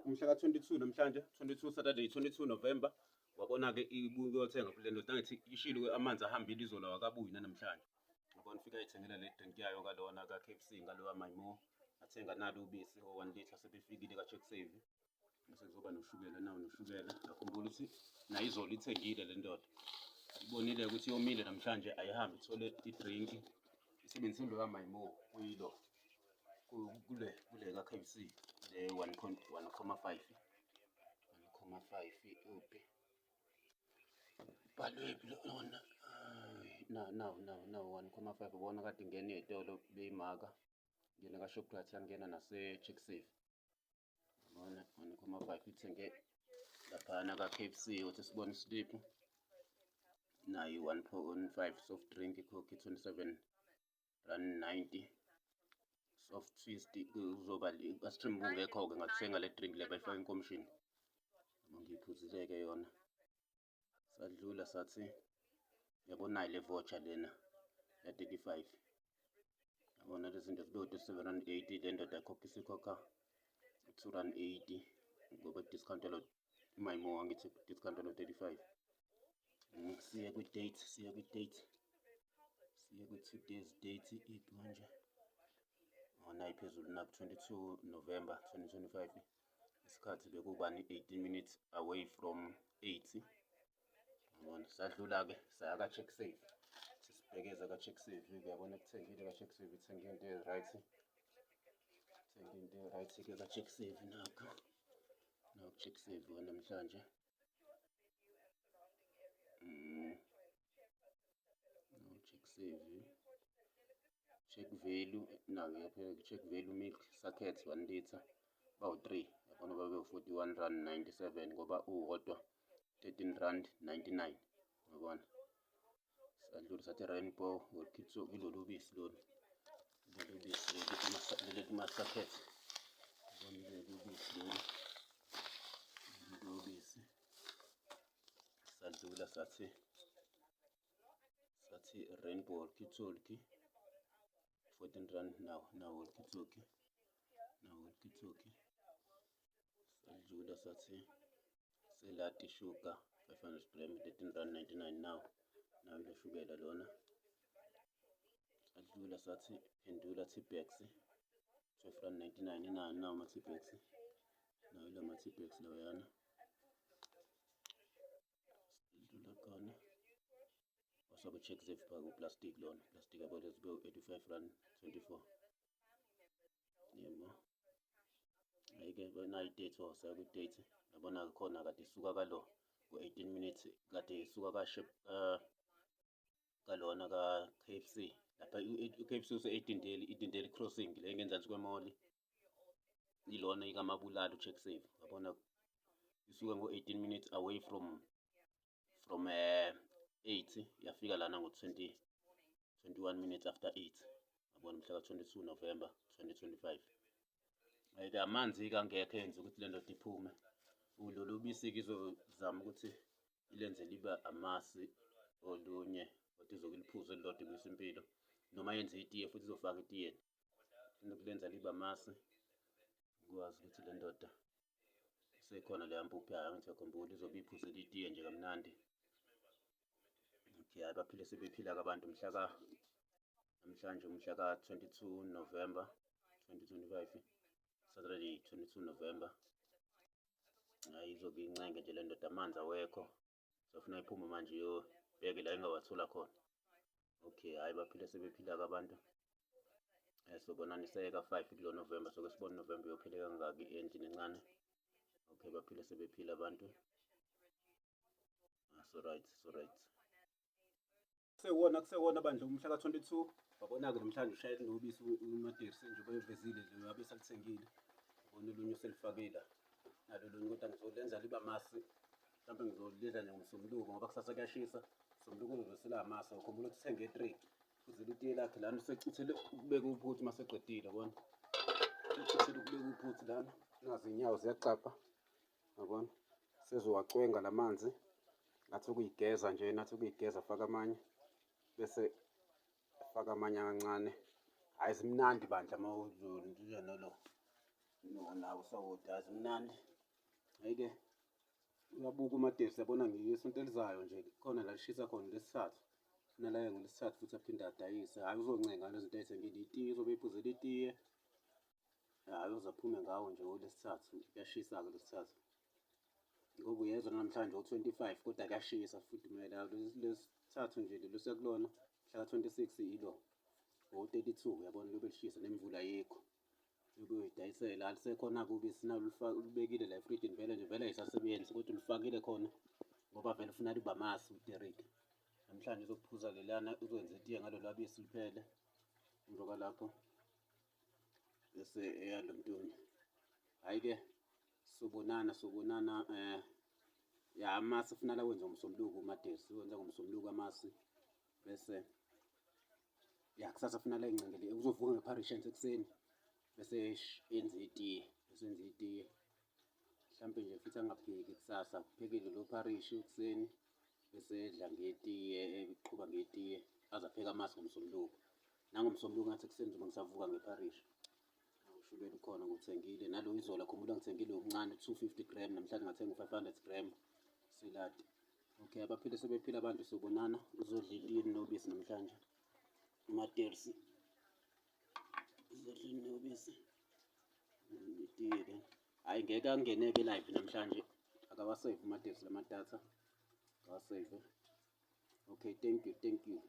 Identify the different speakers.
Speaker 1: umhla ka-22 namhlanje 22 Saturday 22 November wabona-ke ibuke yothenga kule ndoda angithi ishilo amanzi ahambile izolo akabuyi namhlanje. Ngibona ufika ayithengela le drink yayo kalona ka-KFC ngalowa Maymo, athenga nalo ubisi o-1 litre sebefikile ka-CheckSave. Bese kuzoba noshukela nawo noshukela. Ngakhumbula ukuthi nayo izolo ithengile le ndoda. Ibonile ukuthi yomile namhlanje ayihambi ithole i-drink isebenzise lo Maymo kuyilo kule ka-KFC le 1.5 uphi balwephi lona naw 1.5 ubona kade ngene etolo beyimaka ngene ka-Shoprite yangena nase-CheckSave ubona 1.5 ithenge laphana ka-KFC uthi sibone islip nayo 1.5 soft drink ikhokhi 27.90 soft twist kuzoba i-stream kungekho-ke ngathenga le drink le bayifaka inkomishini ngiyiphuzile-ke yona. Sadlula sathi yabonayo le voucher lena ya 35 yabona lezi zinto zibe 780 le ndoda ikhokha isikhokha 280 ngoba discount lo Maymo angithi discount lo 35. Siye kwi-date ku-today's date iphi manje nayi phezulu na 22 November 2025 isikhathi bekubani 18 minutes away from 8 yabona. Sadlula-ke saya ka-CheckSave sisibhekeza ka-CheckSave uyabona kuthengile ka-CheckSave ithenge into e-right-ke ka-CheckSave nakho CheckSave namhlanje CheckSave check value naku check value milk sacket 1 litre bawu-3 yabona babe 41 rand 97 ngoba uwodwa 13 rand 99 yabona. Sadlula sathi Rainbow ngokitso kulolu bisi lolu leli ma-sacket yabona lolu bisi. Sadlula sathi Rainbow walkie-talkie 14 rand nawo walkie-talkie. Sadlula sathi selati sugar 500 gram 13 rand 99 nawo ile shukela lona. Sadlula sathi pendula T-Bags 12 rand 99 nawo ama-T-Bags nawo ile ma-T-Bags lawyana. Sadlula khona wasobe CheckSave phaka uplastic lona plastic yabo lezibe 85 rand 24 yebo. Ayike nayi date wasa ku-date yabona khona kade isuka kalo ku-18 minutes kade isuka kalona ka-KFC lapha i-KFC use-Edendale crossing le ngenzansi kwemoli ilona ikamabulala u-CheckSave yabona isuka ngo-18 minutes away from 8 yafika lana ngo-21 minutes after 8 yabona mhla ka-22 November 2025. Ayike amanzi-ke angekho enza ukuthi le ndoda iphume lolu bisi-ke izozama ukuthi ilenze liba amasi olunye kodwa izokuliphuza elilodwa ibisi impilo noma yenze itiye futhi izofaka etiyeni kulenza liba amasi ukwazi ukuthi le ndoda sekhona leya mpuphu yayo angithi yakhumbula izobe iphuzela itiye nje kamnandi. Okay, hayi baphile sebephila-ke abantu namhlanje umhla ka-22 November 2025 Saturday 22 November. Hayi izobe incenge nje le ndoda amanzi awekho sofuna iphume manje iyobheke la engawathola khona. Okay, hayi baphile sebephila-ke abantu. Sobonaniseka 5 kulo November soke sibone November iyophile kangaki endlini encane. Okay, baphile sebephila abantu. So right. Kusewona bandla umhla ka-22 wabona-ke namhlanje ushayela nobisi umatekisi nje bayivezile nje wabe salithengile ubona olunye uselifakile nalo lunye kodwa ngizolenza liba amasi mhlawumbe ngizolidla nje ngomsombuluko ngoba kusasa kuyashisa somluko uzovesela amasi ukhumbula ukuthi sithenge 3 uzile itiye lakhe lana usecuthele ukubeka uphuthi maseqedile yabona ucuthele ukubeka uphuthi lana nazi inyawo ziyacapha yabona sezowacwenga lamanzi ngathi ukuyigeza nje nathi ukuyigeza faka amanye bese faka amanye amancane. Hayi zimnandi bandla mawuzonje nalo nawo sawuthi azimnandi Hhayi-ke uyabuka uMateksi yabona ngesonto elizayo nje khona la lishisa khona lesi-3 funa laye ngolesi-3 futhi aphinde adayise. Hhayi uzoncenga ngale zinto ay'thengile itiye uzobe eyiphuzela itiye. Hhayi uze aphume ngawo nje ngolesi-3 kuyashisa-ke lesi-3. Ngoba uyezwa namhlanje u-25 kodwa kuyashisa kufudumele. Lesi-3 nje leli sekulona mhlaka-26 ilo ngo-32 uyabona lobe lishisa nemvula ayikho. Yobe uyoyidayisela alisekhona-ke ubisi nalo ulubekile la efrijini vele ay'sasebenzi kodwa ulufakile khona ngoba vele ufuna libe amasi uDerek. Namhlanje uzokuphuza leliyana uzokwenza itiye ngalolu bisi liphele. Emva kwalapho bese eyalo mntuni. Hhayi-ke sobonana ya amasi ufuna la wenza ngomsombuluko uMateksi wenza ngomsombuluko amasi bese ya kusasa funa la ey'ncengele uzovuka ngepharishi enze ekuseni bese enza itiye mhlampe nje futhi angapheki kusasa kuphekile lo pharishi ekuseni bese edla ngetiye eqhuba ngetiye aze apheke amasi ngomsombuluko. Nangomsombuluko ngathi ekuseni njengoba ngisavuka ngepharishi ushukela ukhona ngiwuthengile nalo izolo khumbula ngithengile omncane 250 gram namhlanje ngathenga u-500 gram siladi. Okay abaphile sebephila abantu sobonana uzodla itini nobisi namhlanje uMateksi uzodla ini nobisi itiye. Hhayi ngeke angeneke live namhlanje akawaseyive uMateksi lamadatha akawaseyive. Okay thank you.